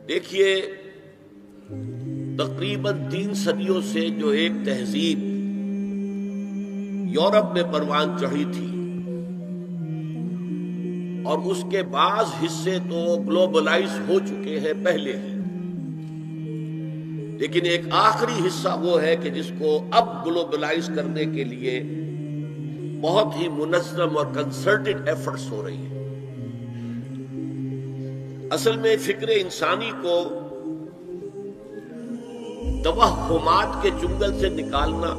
دیکھیے، تقریباً 3 صدیوں سے جو ایک تہذیب یورپ میں پروان چڑھی تھی اور اس کے بعض حصے تو گلوبلائز ہو چکے ہیں پہلے ہی، لیکن ایک آخری حصہ وہ ہے کہ جس کو اب گلوبلائز کرنے کے لیے بہت ہی منظم اور کنسرٹڈ ایفرٹس ہو رہی ہیں۔ اصل میں فکر انسانی کو توہمات کے چنگل سے نکالنا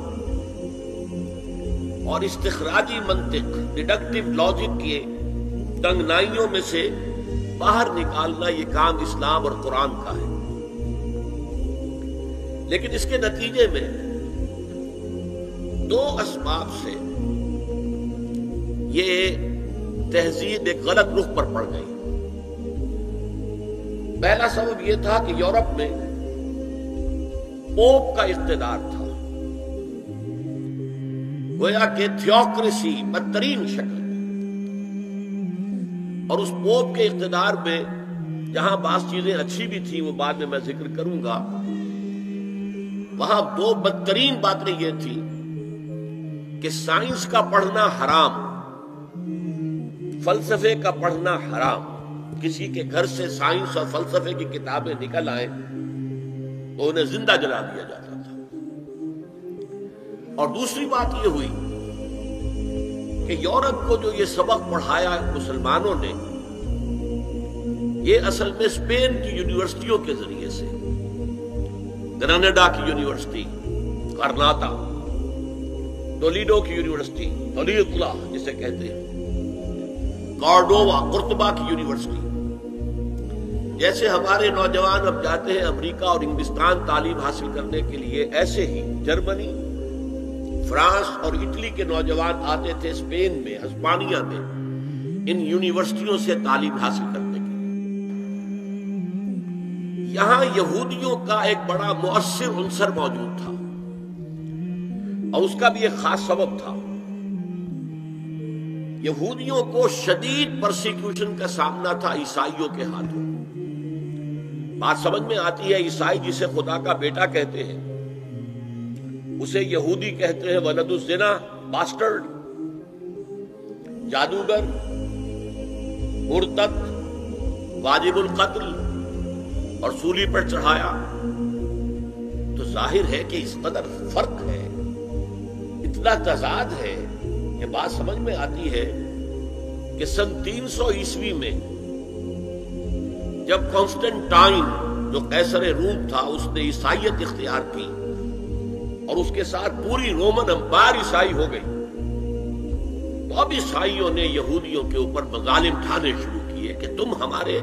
اور استخراجی منطق، ڈیڈکٹیو لاجک کے تنگنائیوں میں سے باہر نکالنا، یہ کام اسلام اور قرآن کا ہے۔ لیکن اس کے نتیجے میں 2 اسباب سے یہ تہذیب ایک غلط رخ پر پڑ گئی۔ پہلا سبب یہ تھا کہ یورپ میں پوپ کا اقتدار تھا، گویا کہ تھیوکریسی بدترین شکل میں، اور اس پوپ کے اقتدار میں جہاں بعض چیزیں اچھی بھی تھیں، وہ بعد میں ذکر کروں گا، وہاں 2 بدترین باتیں یہ تھی کہ سائنس کا پڑھنا حرام، فلسفے کا پڑھنا حرام۔ کسی کے گھر سے سائنس اور فلسفے کی کتابیں نکل آئیں تو انہیں زندہ جلا دیا جاتا تھا۔ اور دوسری بات یہ ہوئی کہ یورپ کو جو یہ سبق پڑھایا مسلمانوں نے، یہ اصل میں اسپین کی یونیورسٹیوں کے ذریعے سے، گراناڈا کی یونیورسٹی، کرناٹا، ٹولیڈو کی یونیورسٹی، تولیدلہ جسے کہتے ہیں، کارڈووا، قرطبہ کی یونیورسٹی، جیسے ہمارے نوجوان اب جاتے ہیں امریکہ اور انگلستان تعلیم حاصل کرنے کے لیے، ایسے ہی جرمنی، فرانس اور اٹلی کے نوجوان آتے تھے اسپین میں، ہسپانیہ میں، ان یونیورسٹیوں سے تعلیم حاصل کرنے کے لیے۔ یہاں یہودیوں کا ایک بڑا مؤثر عنصر موجود تھا، اور اس کا بھی ایک خاص سبب تھا۔ یہودیوں کو شدید پرسیکیوشن کا سامنا تھا عیسائیوں کے ہاتھوں۔ بات سمجھ میں آتی ہے، عیسائی جسے خدا کا بیٹا کہتے ہیں، اسے یہودی کہتے ہیں ولد الزنا، باسٹرڈ، جادوگر، مرتد، واجب القتل، اور سولی پر چڑھایا۔ تو ظاہر ہے کہ اس قدر فرق ہے، اتنا تضاد ہے کہ بات سمجھ میں آتی ہے کہ سن 300 عیسوی میں جب کانسٹنٹائن جو قیصر روم تھا، اس نے عیسائیت اختیار کی اور اس کے ساتھ پوری رومن امپائر عیسائی ہو گئی، تو اب عیسائیوں نے یہودیوں کے اوپر مظالم ڈھانے شروع کیے کہ تم ہمارے،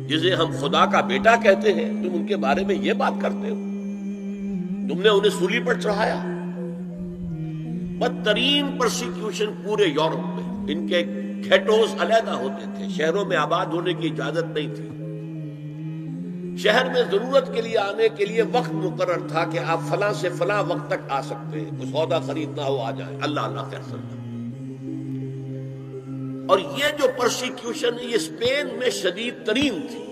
جسے ہم خدا کا بیٹا کہتے ہیں، تم ان کے بارے میں یہ بات کرتے ہو، تم نے انہیں سولی پر چڑھایا۔ بدترین پرسیکیوشن پورے یورپ میں، ان کے گھیٹوز علیحدہ ہوتے تھے، شہروں میں آباد ہونے کی اجازت نہیں تھی، شہر میں ضرورت کے لیے آنے کے لیے وقت مقرر تھا کہ آپ فلاں سے فلاں وقت تک آ سکتے ہیں، کوئی سودا خریدنا ہو آ جائیں، اللہ اللہ خیر سلام۔ اور یہ جو پرسیکیوشن ہے، یہ اسپین میں شدید ترین تھی،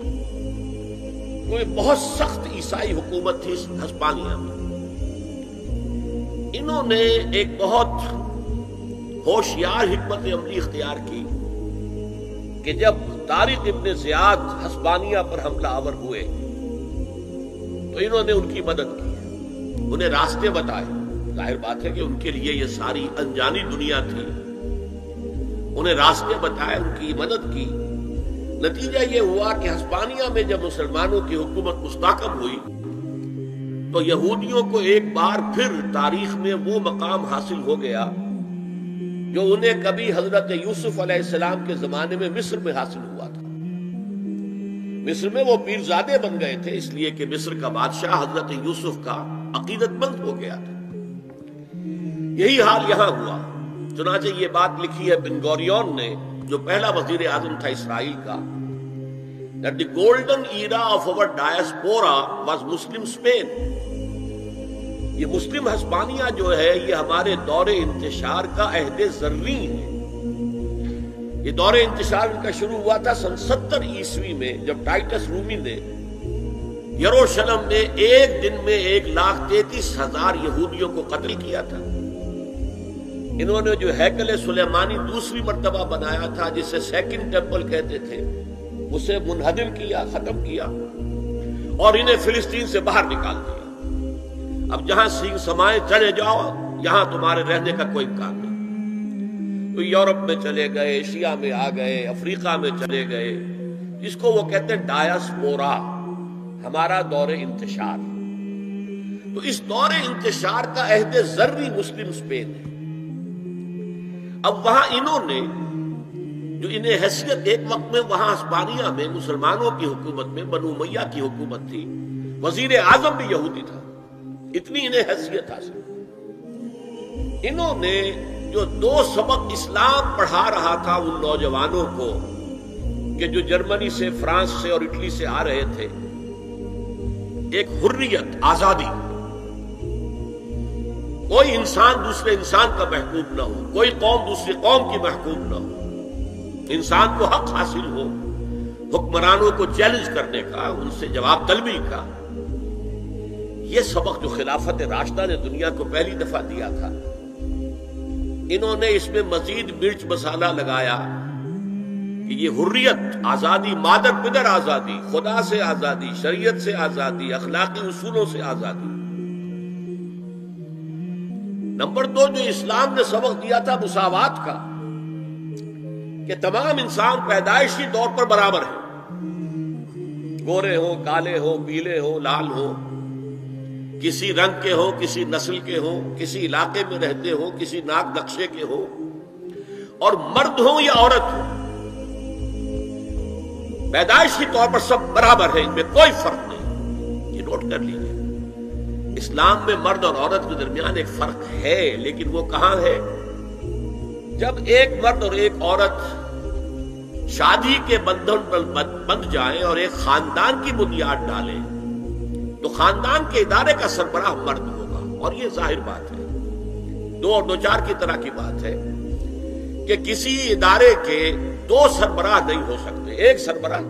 کوئی بہت سخت عیسائی حکومت تھی ہسپانیہ میں۔ انہوں نے ایک بہت ہوشیار حکمت عملی اختیار کی کہ جب طارق ابن زیاد ہسپانیہ پر حملہ آور ہوئے تو انہوں نے ان کی مدد کی، انہیں راستے بتائے۔ ظاہر بات ہے کہ ان کے لیے یہ ساری انجانی دنیا تھی، انہیں راستے بتائے، ان کی مدد کی۔ نتیجہ یہ ہوا کہ ہسپانیہ میں جب مسلمانوں کی حکومت مستحکم ہوئی تو یہودیوں کو ایک بار پھر تاریخ میں وہ مقام حاصل ہو گیا جو انہیں کبھی حضرت یوسف علیہ السلام کے زمانے میں مصر میں حاصل ہوا تھا۔ مصر میں وہ پیرزادے بن گئے تھے، اس لیے کہ مصر کا بادشاہ حضرت یوسف کا عقیدت مند ہو گیا تھا۔ یہی حال یہاں ہوا۔ چنانچہ یہ بات لکھی ہے بن گوریون نے، جو پہلا وزیر اعظم تھا اسرائیل کا، that the golden era of our diaspora was Muslim Spain۔ یہ مسلم ہسپانیہ جو ہے، یہ ہمارے دور انتشار کا عہد زرین ہے۔ یہ دور انتشار ان کا شروع ہوا تھا سن 70 عیسوی میں، جب ٹائٹس رومی نے یروشلم میں ایک دن میں 1,33,000 یہودیوں کو قتل کیا تھا۔ انہوں نے جو ہیکل سلیمانی دوسری مرتبہ بنایا تھا، جسے سیکنڈ ٹیمپل کہتے تھے، اسے منہدم کیا، ختم کیا، اور انہیں فلسطین سے باہر نکال دیا۔ اب جہاں سینگ سمائے چلے جاؤ، یہاں تمہارے رہنے کا کوئی امکان نہیں۔ تو یورپ میں چلے گئے، ایشیا میں آ گئے، افریقہ میں چلے گئے، جس کو وہ کہتے ہیں ڈایاسپورا، ہمارا دور انتشار۔ تو اس دور انتشار کا عہد زرعی مسلم اسپین ہے۔ اب وہاں انہوں نے جو انہیں حیثیت، ایک وقت میں وہاں ہسپانیہ میں مسلمانوں کی حکومت میں بنو امیہ کی حکومت تھی، وزیر اعظم بھی یہودی تھا، اتنی انہیں حیثیت حاصل۔ انہوں نے جو 2 سبق اسلام پڑھا رہا تھا ان نوجوانوں کو کہ جو جرمنی سے، فرانس سے اور اٹلی سے آ رہے تھے، ایک حریت، آزادی، کوئی انسان دوسرے انسان کا محکوم نہ ہو، کوئی قوم دوسری قوم کی محکوم نہ ہو، انسان کو حق حاصل ہو حکمرانوں کو چیلنج کرنے کا، ان سے جواب طلبی کا۔ یہ سبق جو خلافت راشدہ نے دنیا کو پہلی دفعہ دیا تھا، انہوں نے اس میں مزید مرچ مسالہ لگایا کہ یہ حریت، آزادی، مادر پدر آزادی، خدا سے آزادی، شریعت سے آزادی، اخلاقی اصولوں سے آزادی۔ نمبر 2 جو اسلام نے سبق دیا تھا مساوات کا، کہ تمام انسان پیدائشی طور پر برابر ہیں، گورے ہوں، کالے ہوں، پیلے ہوں، لال ہوں، کسی رنگ کے ہوں، کسی نسل کے ہوں، کسی علاقے میں رہتے ہوں، کسی ناک نقشے کے ہوں، اور مرد ہوں یا عورت ہوں، پیدائشی طور پر سب برابر ہیں، ان میں کوئی فرق نہیں۔ یہ نوٹ کر لیجیے، اسلام میں مرد اور عورت کے درمیان ایک فرق ہے، لیکن وہ کہاں ہے؟ جب ایک مرد اور ایک عورت شادی کے بندھن پر بندھ جائیں اور ایک خاندان کی بنیاد ڈالیں، تو خاندان کے ادارے کا سربراہ مرد ہوگا، اور یہ ظاہر بات ہے، 2 اور 2 4 کی طرح کی بات ہے کہ کسی ادارے کے 2 سربراہ نہیں ہو سکتے، ایک سربراہ،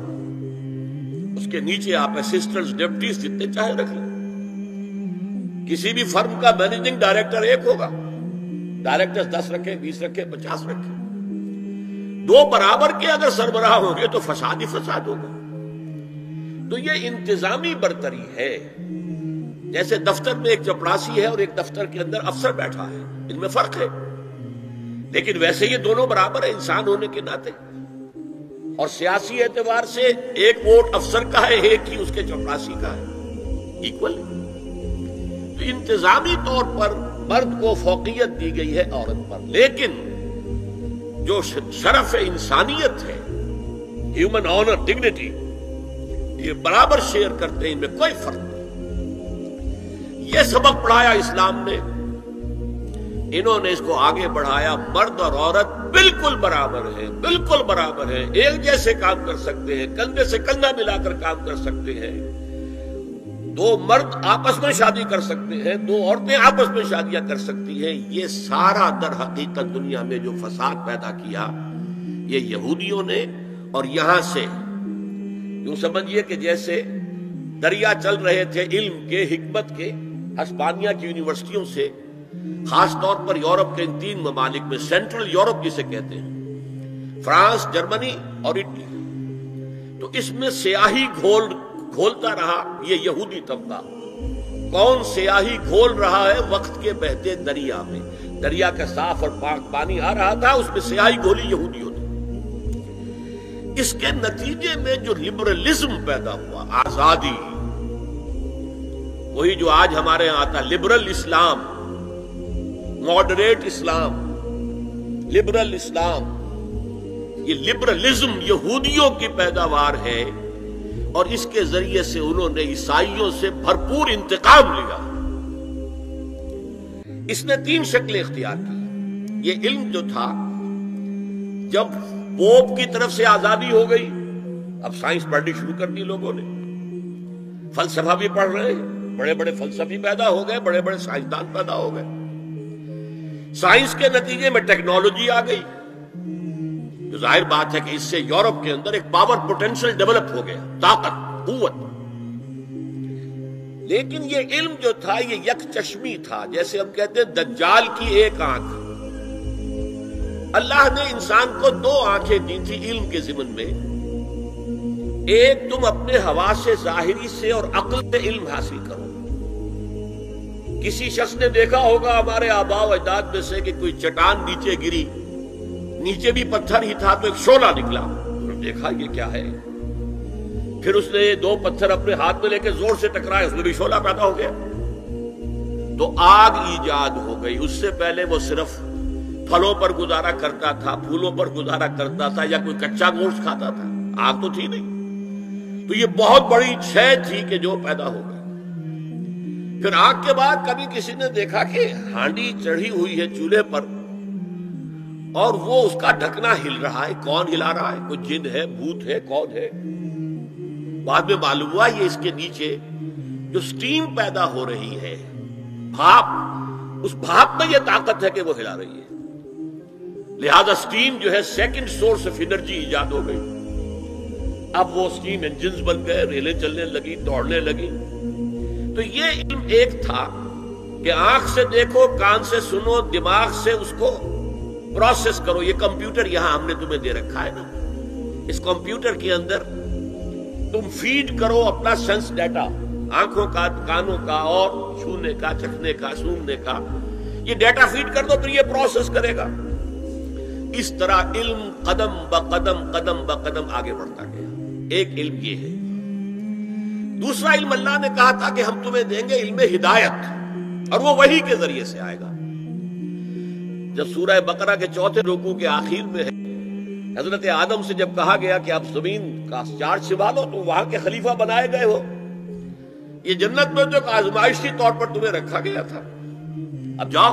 اس کے نیچے آپ اسسٹنٹس، ڈپٹیز جتنے چاہے رکھ لیں۔ کسی بھی فرم کا مینیجنگ ڈائریکٹر ایک ہوگا، ڈائریکٹرز 10 رکھیں، 20 رکھیں، 50 رکھیں، 2 برابر کے اگر سربراہ ہوں گے تو فساد ہی فساد ہوگا۔ تو یہ انتظامی برتری ہے، جیسے دفتر میں ایک چپڑاسی ہے اور ایک دفتر کے اندر افسر بیٹھا ہے، ان میں فرق ہے، لیکن ویسے یہ دونوں برابر ہیں انسان ہونے کے ناطے، اور سیاسی اعتبار سے ایک ووٹ افسر کا ہے، ایک ہی اس کے چپڑاسی کا ہے، ایکول۔ تو انتظامی طور پر مرد کو فوقیت دی گئی ہے عورت پر، لیکن جو شرف انسانیت ہے، ہیومن آنر، ڈگنیٹی، یہ برابر شیئر کرتے ہیں، ان میں کوئی فرق نہیں۔ یہ سبق پڑھایا اسلام نے، انہوں نے اس کو آگے بڑھایا، مرد اور عورت بالکل برابر ہیں، بالکل برابر ہیں، ایک جیسے کام کر سکتے ہیں، کندھے سے کندھا ملا کر کام کر سکتے ہیں، 2 مرد آپس میں شادی کر سکتے ہیں، 2 عورتیں آپس میں شادیاں کر سکتی ہیں۔ یہ سارا در حقیقت دنیا میں جو فساد پیدا کیا، یہ یہودیوں نے، اور یہاں سے یوں سمجھیے کہ جیسے دریا چل رہے تھے علم کے، حکمت کے، ہسپانیہ کی یونیورسٹیوں سے، خاص طور پر یورپ کے ان 3 ممالک میں، سینٹرل یورپ جسے کہتے ہیں، فرانس، جرمنی اور اٹلی، تو اس میں سیاہی گھولتا رہا یہ یہودی طبقہ۔ کون سیاہی گھول رہا ہے؟ وقت کے بہتے دریا میں، دریا کا صاف اور پاک پانی آ رہا تھا، اس میں سیاہی گھولی یہودیوں نے۔ اس کے نتیجے میں جو لبرلزم پیدا ہوا، آزادی، وہی جو آج ہمارے یہاں آتا، لبرل اسلام، ماڈریٹ اسلام، لبرل اسلام، یہ لبرلزم یہودیوں کی پیداوار ہے، اور اس کے ذریعے سے انہوں نے عیسائیوں سے بھرپور انتقام لیا۔ اس نے 3 شکلیں اختیار کی۔ یہ علم جو تھا، جب پوپ کی طرف سے آزادی ہو گئی، اب سائنس پڑھنی شروع کر دی لوگوں نے، فلسفہ بھی پڑھ رہے ہیں، بڑے بڑے فلسفی پیدا ہو گئے، بڑے بڑے سائنسدان پیدا ہو گئے، سائنس کے نتیجے میں ٹیکنالوجی آ گئی، تو ظاہر بات ہے کہ اس سے یورپ کے اندر ایک پاور پوٹینشل ڈیولپ ہو گیا، طاقت، قوت۔ لیکن یہ علم جو تھا یہ یک چشمی تھا، جیسے ہم کہتے ہیں دجال کی ایک آنکھ۔ اللہ نے انسان کو دو آنکھیں دی تھی علم کے ضمن میں، ایک تم اپنے حواس ظاہری سے اور عقل سے علم حاصل کرو۔ کسی شخص نے دیکھا ہوگا ہمارے آباء و اجداد میں سے کہ کوئی چٹان نیچے گری، نیچے بھی پتھر ہی تھا تو ایک شعلہ نکلا، دیکھا یہ کیا ہے، پھر اس نے دو پتھر اپنے ہاتھ میں لے کے زور سے ٹکرائے، اس میں بھی شعلہ پیدا ہو گیا، تو آگ ایجاد ہو گئی۔ اس سے پہلے وہ صرف پھلوں پر گزارا کرتا تھا، پھولوں پر گزارا کرتا تھا، یا کوئی کچا گوشت کھاتا تھا، آگ تو تھی نہیں۔ تو یہ بہت بڑی شے تھی کہ جو پیدا ہو گئی۔ پھر آگ کے بعد کبھی کسی نے دیکھا کہ ہانڈی چڑھی ہوئی ہے چولہے پر اور وہ اس کا ڈھکنا ہل رہا ہے، کون ہلا رہا ہے؟ کوئی جن ہے، بھوت ہے، کون ہے؟ بعد میں معلوم ہوا یہ اس کے نیچے جو سٹیم پیدا ہو رہی ہے، بھاپ، اس بھاپ میں یہ طاقت ہے کہ وہ ہلا رہی ہے، لہذا سٹیم جو ہے سیکنڈ سورس آف انرجی ایجاد ہو گئی۔ اب وہ سٹیم انجنز بن گئے، ریلیں چلنے لگی، دوڑنے لگی۔ تو یہ علم ایک تھا کہ آنکھ سے دیکھو، کان سے سنو، دماغ سے اس کو پروسیس کرو۔ یہ کمپیوٹر یہاں ہم نے تمہیں دے رکھا ہے نا، اس کمپیوٹر کے اندر تم فیڈ کرو اپنا سینس ڈیٹا، آنکھوں کا، کانوں کا، اور چھونے کا، چکھنے کا، سونگنے کا، یہ ڈیٹا فیڈ کر دو، پھر یہ پروسیس کرے گا۔ اس طرح علم قدم بقدم قدم بقدم آگے بڑھتا گیا۔ ایک علم یہ ہے۔ دوسرا علم اللہ نے کہا تھا کہ ہم تمہیں دیں گے علم ہدایت، اور وہ وحی کے ذریعے سے آئے گا۔ جب سورہ بقرہ کے چوتھے رکوع کے آخر میں ہے، حضرت آدم سے جب کہا گیا کہ اب زمین کا چارج سنبھالو، تو وہاں کے خلیفہ بنائے گئے ہو، یہ جنت میں تو ایک آزمائشی طور پر تمہیں رکھا گیا تھا، اب جاؤ۔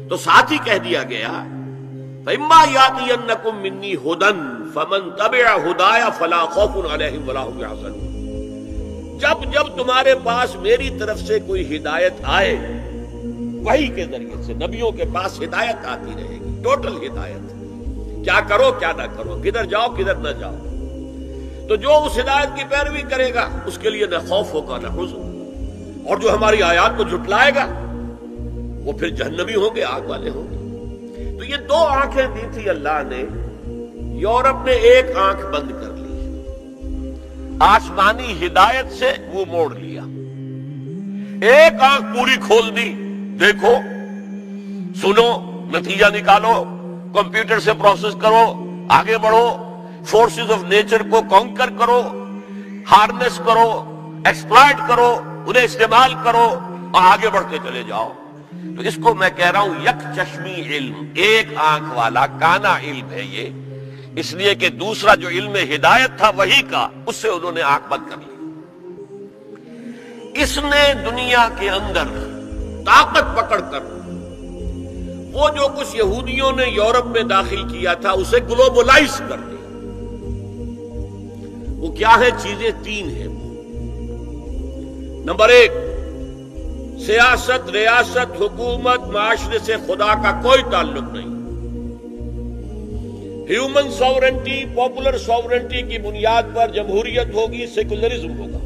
تو ساتھ ہی کہہ دیا گیا فَإِمَّا يَأْتِيَنَّكُم مِّنِّي هُدًى فَمَن تَبِعَ هُدَايَ فَلَا خَوْفٌ عَلَيْهِمْ وَلَا هُمْ يَحْزَنُونَ۔ جب تمہارے پاس میری طرف سے کوئی ہدایت آئے، وحی کے ذریعے سے نبیوں کے پاس ہدایت آتی رہے گی، ٹوٹل ہدایت، کیا کرو کیا نہ کرو، کدھر جاؤ کدھر نہ جاؤ، تو جو اس ہدایت کی پیروی کرے گا اس کے لیے نہ خوف ہوگا نہ حزن، اور جو ہماری آیات کو جھٹلائے گا وہ پھر جہنمی ہوں گے، آگ والے ہوں گے۔ تو یہ دو آنکھیں دی تھی اللہ نے، یورپ نے ایک آنکھ بند کر لی، آسمانی ہدایت سے وہ موڑ لیا، ایک آنکھ پوری کھول دی، دیکھو، سنو، نتیجہ نکالو، کمپیوٹر سے پروسیس کرو، آگے بڑھو، فورسز آف نیچر کو کانکر کرو، ہارنس کرو، ایکسپلائٹ کرو، انہیں استعمال کرو اور آگے بڑھتے چلے جاؤ۔ تو اس کو میں کہہ رہا ہوں یک چشمی علم، ایک آنکھ والا کانا علم ہے یہ، اس لیے کہ دوسرا جو علم ہدایت تھا وحی کا، اس سے انہوں نے آنکھ بند کر لی۔ اس نے دنیا کے اندر طاقت پکڑ کر وہ جو کچھ یہودیوں نے یورپ میں داخل کیا تھا اسے گلوبلائز کر دیا۔ وہ کیا ہے؟ چیزیں تین ہیں۔ نمبر ایک، سیاست، ریاست، حکومت، معاشرے سے خدا کا کوئی تعلق نہیں۔ ہیومن ساورنٹی، پاپولر ساورنٹی کی بنیاد پر جمہوریت ہوگی، سیکولرزم ہوگا۔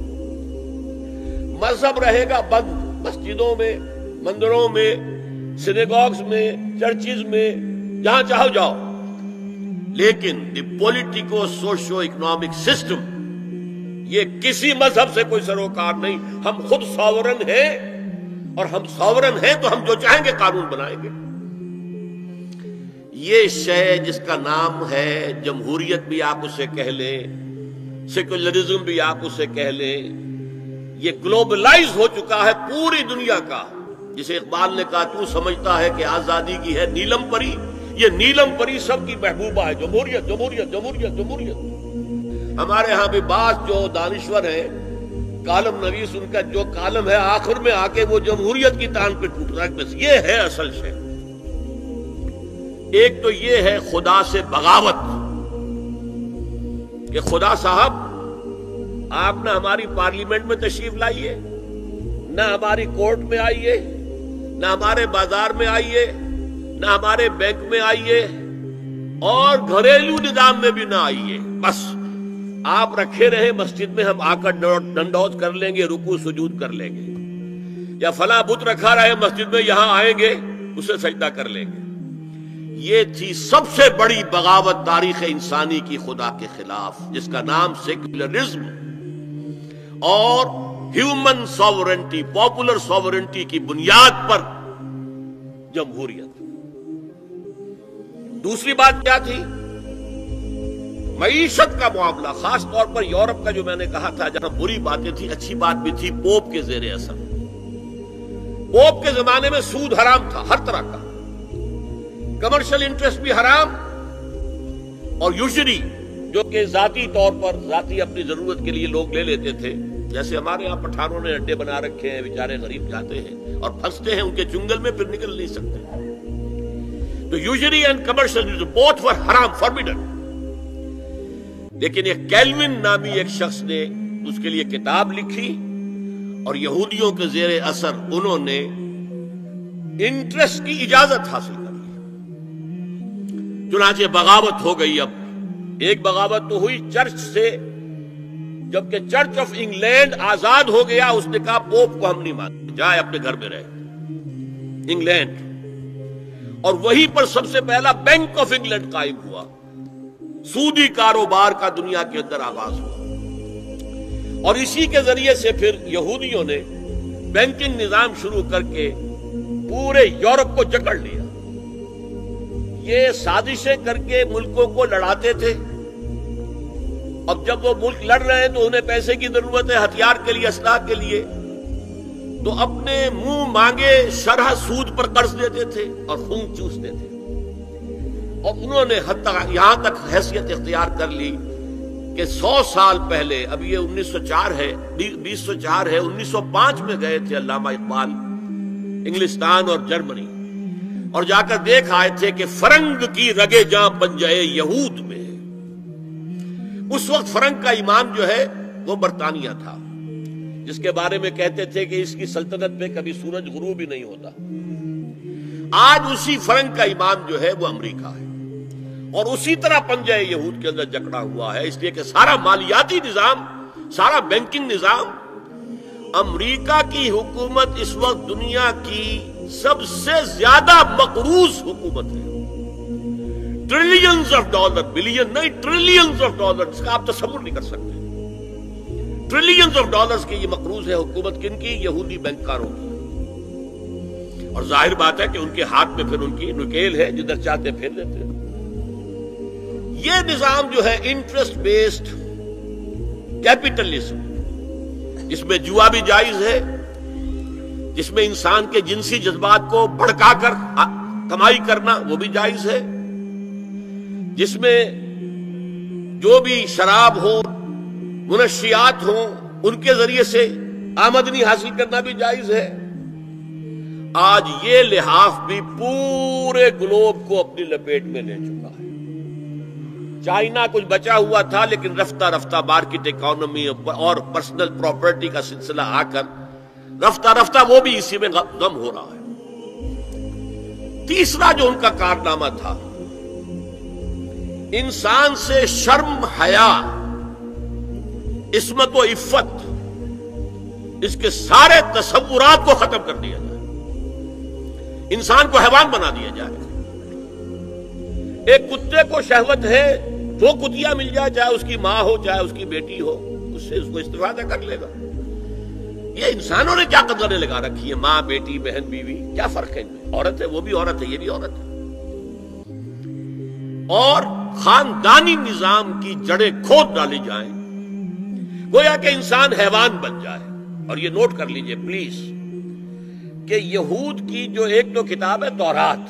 مذہب رہے گا بند، مسجدوں میں، مندروں میں، سینیگاگز میں، چرچز میں، جہاں چاہو جاؤ، لیکن دی پولیٹیکو سوشو اکنامک سسٹم، یہ کسی مذہب سے کوئی سروکار نہیں۔ ہم خود ساورن ہیں، اور ہم ساورن ہیں تو ہم جو چاہیں گے قانون بنائیں گے۔ یہ شے جس کا نام ہے جمہوریت بھی آپ اسے کہہ لیں، سیکولرزم بھی آپ اسے کہہ لیں، یہ گلوبلائز ہو چکا ہے پوری دنیا کا۔ جسے اقبال نے کہا تو سمجھتا ہے کہ آزادی کی ہے نیلم پری، یہ نیلم پری سب کی محبوبہ ہے، جمہوریت جمہوریت جمہوریت جمہوریت۔ ہمارے ہاں بھی بعض جو دانشور ہیں، کالم نویس، ان کا جو کالم ہے آخر میں آ کے وہ جمہوریت کی تان پہ ٹوٹ رہا ہے، بس یہ ہے اصل شے۔ ایک تو یہ ہے خدا سے بغاوت، کہ خدا صاحب آپ نہ ہماری پارلیمنٹ میں تشریف لائیے، نہ ہماری کورٹ میں آئیے، نہ ہمارے بازار میں آئیے، نہ ہمارے بینک میں آئیے، اور گھریلو نظام میں بھی نہ آئیے، بس آپ رکھے رہے مسجد میں، ہم آ کر ڈنڈوت کر لیں گے، رکوع سجود کر لیں گے، یا فلاں بت رکھا رہے مسجد میں، یہاں آئیں گے اسے سجدہ کر لیں گے۔ یہ تھی سب سے بڑی بغاوت تاریخ انسانی کی خدا کے خلاف، جس کا نام سیکولرزم اور ہیومن ساورنٹی، پاپولر ساورنٹی کی بنیاد پر جمہوریت۔ دوسری بات کیا تھی؟ معیشت کا معاملہ، خاص طور پر یورپ کا جو میں نے کہا تھا جہاں بری باتیں تھی، اچھی بات بھی تھی، پوپ کے زیر اثر۔ پوپ کے زمانے میں سود حرام تھا، ہر طرح کا، کمرشل انٹرسٹ بھی حرام، اور یوزری جو کہ ذاتی طور پر ذاتی اپنی ضرورت کے لیے لوگ لے لیتے تھے، جیسے ہمارے یہاں پٹھانوں نے اڈے بنا رکھے ہیں، بیچارے غریب جاتے ہیں اور پھنستے ہیں ان کے جنگل میں، پھر نکل نہیں سکتے۔ تو یوزری اینڈ کمرشل بوتھ ور حرام، فاربیڈن۔ لیکن ایک کیلوین نامی ایک شخص نے اس کے لیے کتاب لکھی، اور یہودیوں کے زیر اثر انہوں نے انٹرسٹ کی اجازت حاصل کر لی، چنانچہ بغاوت ہو گئی۔ اب ایک بغاوت تو ہوئی چرچ سے، جبکہ چرچ آف انگلینڈ آزاد ہو گیا، اس نے کہا پوپ کو ہم نہیں مانتے، جائے اپنے گھر میں رہے، انگلینڈ۔ اور وہیں پر سب سے پہلا بینک آف انگلینڈ قائم ہوا، سودی کاروبار کا دنیا کے اندر آغاز ہوا، اور اسی کے ذریعے سے پھر یہودیوں نے بینکنگ نظام شروع کر کے پورے یورپ کو جکڑ لیا۔ یہ سازشیں کر کے ملکوں کو لڑاتے تھے، اب جب وہ ملک لڑ رہے ہیں تو انہیں پیسے کی ضرورت ہے، ہتھیار کے لیے، اسلحہ کے لیے، تو اپنے منہ مانگے شرح سود پر قرض دیتے تھے اور خون چوستے تھے۔ اور انہوں نے یہاں تک حیثیت اختیار کر لی کہ 100 سال پہلے، اب یہ 1904 ہے، 2004 ہے، 1905 میں گئے تھے علامہ اقبال انگلستان اور جرمنی، اور جا کر دیکھ آئے تھے کہ فرنگ کی رگے جاں پنجے یہود میں۔ اس وقت فرنگ کا امام جو ہے وہ برطانیہ تھا، جس کے بارے میں کہتے تھے کہ اس کی سلطنت میں کبھی سورج غروب ہی نہیں ہوتا۔ آج اسی فرنگ کا امام جو ہے وہ امریکہ ہے، اور اسی طرح پنجہ یہود کے اندر جکڑا ہوا ہے، اس لیے کہ سارا مالیاتی نظام، سارا بینکنگ نظام، امریکہ کی حکومت اس وقت دنیا کی سب سے زیادہ مقروض حکومت ہے، ٹریلینز آف ڈالر، بلین نہیں، ٹریلینز آف ڈالر، اس کا آپ تصور نہیں کر سکتے۔ ٹریلینز آف ڈالرز کی یہ مقروض ہے حکومت، کن کی؟ یہودی بینکاروں کی۔ اور ظاہر بات ہے کہ ان کے ہاتھ میں پھر ان کی نکیل ہے، جدھر چاہتے پھیر دیتے ہیں۔ یہ نظام جو ہے انٹرسٹ بیسڈ کیپٹلزم، جس میں جوا بھی جائز ہے، جس میں انسان کے جنسی جذبات کو بھڑکا کر کمائی کرنا وہ بھی جائز ہے، جس میں جو بھی شراب ہو، منشیات ہوں، ان کے ذریعے سے آمدنی حاصل کرنا بھی جائز ہے۔ آج یہ لحاف بھی پورے گلوب کو اپنی لپیٹ میں لے چکا ہے۔ چائنا کچھ بچا ہوا تھا، لیکن رفتہ رفتہ مارکیٹ اکانومی اور پرسنل پراپرٹی کا سلسلہ آ کر رفتہ رفتہ وہ بھی اسی میں غم ہو رہا ہے۔ تیسرا جو ان کا کارنامہ تھا، انسان سے شرم، حیا، عصمت و عفت، اس کے سارے تصورات کو ختم کر دیا جائے، انسان کو حیوان بنا دیا جائے۔ ایک کتے کو شہوت ہے، جو کتیا مل جائے، چاہے اس کی ماں ہو چاہے اس کی بیٹی ہو، اس سے اس کو استفادہ کر لے گا۔ یہ انسانوں نے کیا قدریں لگا رکھی ہیں، ماں، بیٹی، بہن، بیوی، کیا فرق ہے ان میں؟ عورت ہے وہ بھی عورت ہے، یہ بھی عورت ہے۔ اور خاندانی نظام کی جڑیں کھود ڈالی جائیں، گویا کہ انسان حیوان بن جائے۔ اور یہ نوٹ کر لیجئے پلیز کہ یہود کی جو ایک تو کتاب ہے تورات،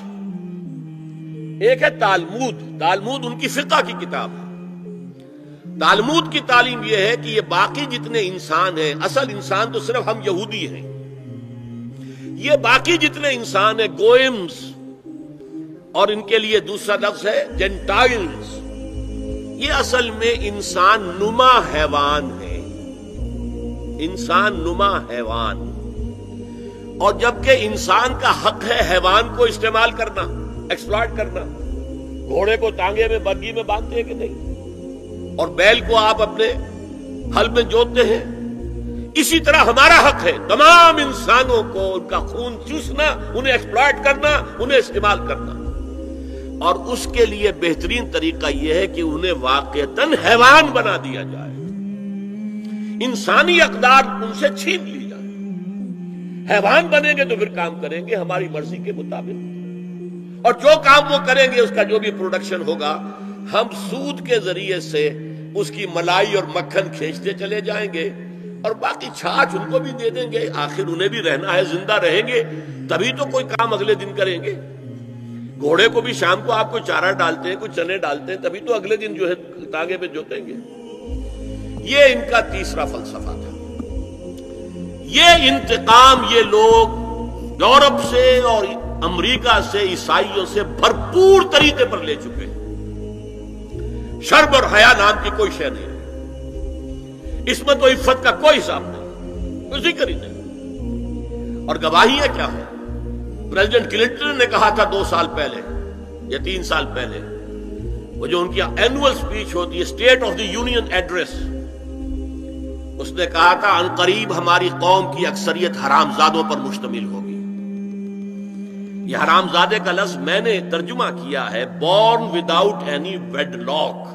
ایک ہے تالمود۔ تالمود ان کی فقہ کی کتاب ہے۔ تالمود کی تعلیم یہ ہے کہ یہ باقی جتنے انسان ہیں، اصل انسان تو صرف ہم یہودی ہیں، یہ باقی جتنے انسان ہیں گوئمز، اور ان کے لیے دوسرا لفظ ہے جینٹائلز، یہ اصل میں انسان نما حیوان ہے، انسان نما حیوان۔ اور جبکہ انسان کا حق ہے حیوان کو استعمال کرنا، ایکسپلائٹ کرنا، گھوڑے کو ٹانگے میں بگی میں باندھتے ہیں کہ نہیں، اور بیل کو آپ اپنے ہل میں جوتتے ہیں، اسی طرح ہمارا حق ہے تمام انسانوں کو ان کا خون چوسنا، انہیں ایکسپلائٹ کرنا، انہیں استعمال کرنا، اور اس کے لیے بہترین طریقہ یہ ہے کہ انہیں واقعتاً حیوان بنا دیا جائے، انسانی اقدار ان سے چھین لی جائے۔ حیوان بنیں گے تو پھر کام کریں گے ہماری مرضی کے مطابق، اور جو کام وہ کریں گے اس کا جو بھی پروڈکشن ہوگا ہم سود کے ذریعے سے اس کی ملائی اور مکھن کھینچتے چلے جائیں گے، اور باقی چھاچ ان کو بھی دے دیں گے، آخر انہیں بھی رہنا ہے، زندہ رہیں گے تبھی تو کوئی کام اگلے دن کریں گے۔ گھوڑے کو بھی شام کو آپ کو چارہ ڈالتے ہیں، کچھ چنے ڈالتے ہیں، تبھی تو اگلے دن جو ہے تانگے پہ جوتیں گے۔ یہ ان کا تیسرا فلسفہ تھا۔ یہ انتقام یہ لوگ یورپ سے اور امریکہ سے، عیسائیوں سے بھرپور طریقے پر لے چکے ہیں۔ شرم اور حیا نام کی کوئی شے نہیں، عصمت و عفت کا کوئی حساب نہیں، کوئی ذکر ہی نہیں۔ اور گواہیاں کیا ہیں؟ پریزیڈنٹ کلنٹن نے کہا تھا 2 سال پہلے یا 3 سال پہلے، وہ جو ان کی اینوئل سپیچ ہوتی ہے، State of the Union address, اس نے کہا تھا ان قریب ہماری قوم کی اکثریت حرام زادوں پر مشتمل ہوگی۔ یہ حرام زادے کا لفظ میں نے ترجمہ کیا ہے born without any wedlock.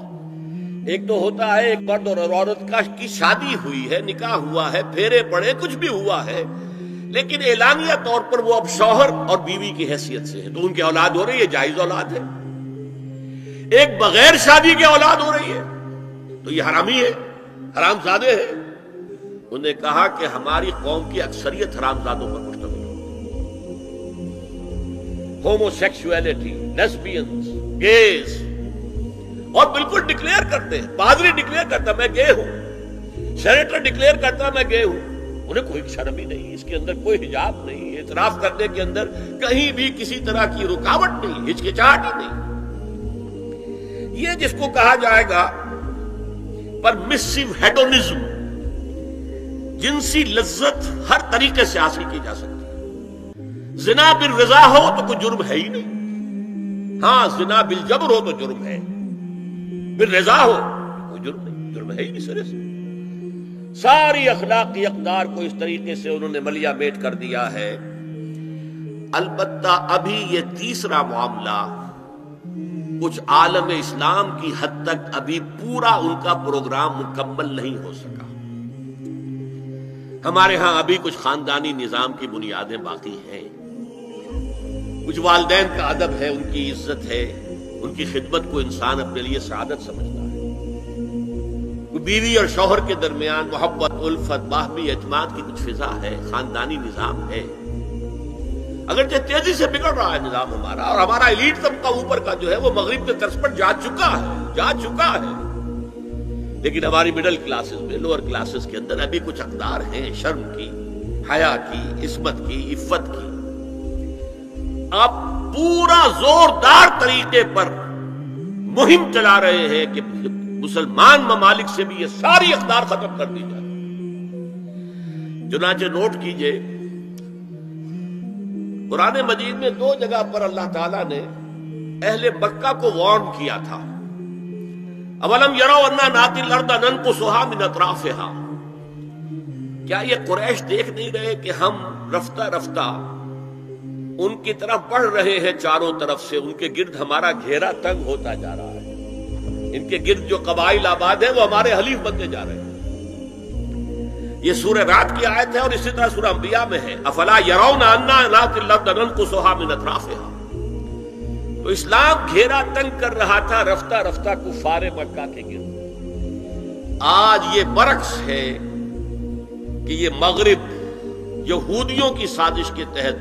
ایک تو ہوتا ہے ایک مرد اور عورت کی شادی ہوئی ہے، نکاح ہوا ہے، پھیرے پڑے، کچھ بھی ہوا ہے، لیکن اعلانیہ طور پر وہ اب شوہر اور بیوی کی حیثیت سے ہے، تو ان کی اولاد ہو رہی ہے، جائز اولاد ہے۔ ایک بغیر شادی کی اولاد ہو رہی ہے تو یہ حرامی ہے، حرام زادے ہے۔ انہوں نے کہا کہ ہماری قوم کی اکثریت حرام زادوں پر مشتمل ہے۔ ہومو سیکسولیٹی، لیسبینز، گیز، اور بالکل ڈکلیئر کرتے ہیں، پادری ڈکلیئر کرتا میں گے ہوں، سینیٹر ڈکلیئر کرتا میں گے ہوں، انہیں کوئی شرم ہی نہیں، اس کے اندر کوئی حجاب نہیں، اعتراف کرنے کے اندر کہیں بھی کسی طرح کی رکاوٹ نہیں، ہچکچاہٹ ہی نہیں۔ یہ جس کو کہا جائے گا پرمیسو ہیڈونزم، جنسی لذت ہر طریقے سے حاصل کی جا سکتی ہے۔ زنا بالرضا ہو تو کوئی جرم ہے ہی نہیں، ہاں زنا بالجبر ہو تو جرم ہے، بالرضا ہو کوئی جرم نہیں، جرم ہے ہی نہیں سرے سے۔ ساری اخلاقی اقدار کو اس طریقے سے انہوں نے ملیا میٹ کر دیا ہے۔ البتہ ابھی یہ تیسرا معاملہ کچھ عالم اسلام کی حد تک ابھی پورا ان کا پروگرام مکمل نہیں ہو سکا۔ ہمارے ہاں ابھی کچھ خاندانی نظام کی بنیادیں باقی ہیں، کچھ والدین کا ادب ہے، ان کی عزت ہے، ان کی خدمت کو انسان اپنے لیے سعادت سمجھتا ہے، بیوی اور شوہر کے درمیان محبت، الفت، باہمی اعتماد کی کچھ فضا ہے، خاندانی نظام ہے۔ اگرچہ تیزی سے بگڑ رہا ہے نظام ہمارا، اور ہمارا ایلیٹ طبقہ اوپر کا جو ہے وہ مغرب کے طرز پر جا چکا ہے، لیکن ہماری مڈل کلاسز میں، لوور کلاسز کے اندر ابھی کچھ اقدار ہیں شرم کی، حیا کی، عصمت کی، عفت کی۔ آپ پورا زوردار طریقے پر مہم چلا رہے ہیں کہ مسلمان ممالک سے بھی یہ ساری اقدار ختم کر دی جائے۔ چنانچہ نوٹ کیجئے، قرآن مجید میں 2 جگہ پر اللہ تعالیٰ نے اہل مکہ کو وارن کیا تھا۔ اولم یروا انا ناتی الارض ننقصها من اطرافها، کیا یہ قریش دیکھ نہیں رہے کہ ہم رفتہ رفتہ ان کی طرف بڑھ رہے ہیں، چاروں طرف سے ان کے گرد ہمارا گھیرا تنگ ہوتا جا رہا ہے، ان کے گرد جو قبائل آباد ہیں وہ ہمارے حلیف بنتے جا رہے ہیں۔ یہ سورہ رات کی آیت ہے، اور اسی طرح سورہ انبیاء میں ہے، افلا یرون انا ناتی الارض ننقصها من اطرافها۔ تو اسلام گھیرا تنگ کر رہا تھا رفتہ رفتہ کفار مکہ کے گرد۔ آج یہ برعکس ہے کہ یہ مغرب یہودیوں کی سازش کے تحت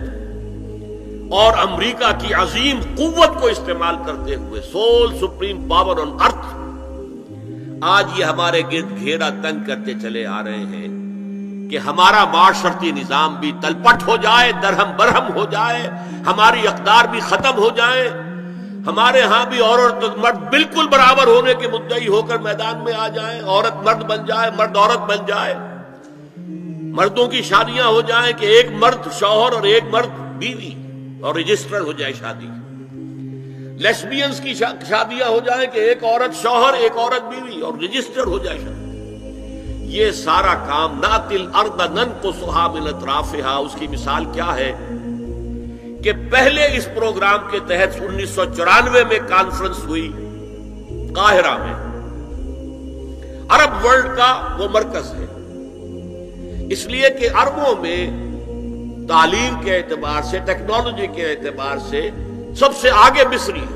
اور امریکہ کی عظیم قوت کو استعمال کرتے ہوئے، سول سپریم پاور آن ارتھ، آج یہ ہمارے گرد گھیرا تنگ کرتے چلے آ رہے ہیں کہ ہمارا معاشرتی نظام بھی تلپٹ ہو جائے، درہم برہم ہو جائے، ہماری اقدار بھی ختم ہو جائیں، ہمارے ہاں بھی عورت اور مرد بالکل برابر ہونے کے مدعی ہو کر میدان میں آ جائیں، عورت مرد بن جائے، مرد عورت بن جائے، مردوں کی شادیاں ہو جائیں کہ ایک مرد شوہر اور ایک مرد بیوی، اور رجسٹر ہو جائے شادی۔ لیسبینز کی شادیاں ہو جائیں کہ ایک عورت شوہر ایک عورت بیوی اور رجسٹر ہو جائے شادی. یہ سارا کام ناتل ارض ننقصھا من اطرافھا. اس کی مثال کیا ہے کہ پہلے اس پروگرام کے تحت 1994 میں کانفرنس ہوئی قاہرہ میں. عرب ورلڈ کا وہ مرکز ہے، اس لیے کہ عربوں میں تعلیم کے اعتبار سے، ٹیکنالوجی کے اعتبار سے سب سے آگے مصری ہے.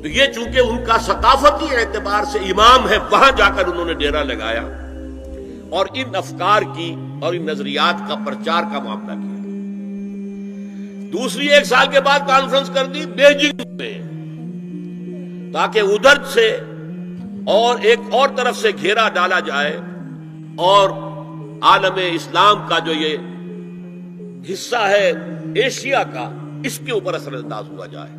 تو یہ چونکہ ان کا ثقافتی اعتبار سے امام ہے، وہاں جا کر انہوں نے ڈیرا لگایا اور ان افکار کی اور ان نظریات کا پرچار کا معاملہ کیا. دوسری 1 سال کے بعد کانفرنس کر دی بیجنگ میں، تاکہ ادھر سے اور ایک اور طرف سے گھیرا ڈالا جائے اور عالم اسلام کا جو یہ حصہ ہے ایشیا کا، اس کے اوپر اثر انداز ہوا جائے.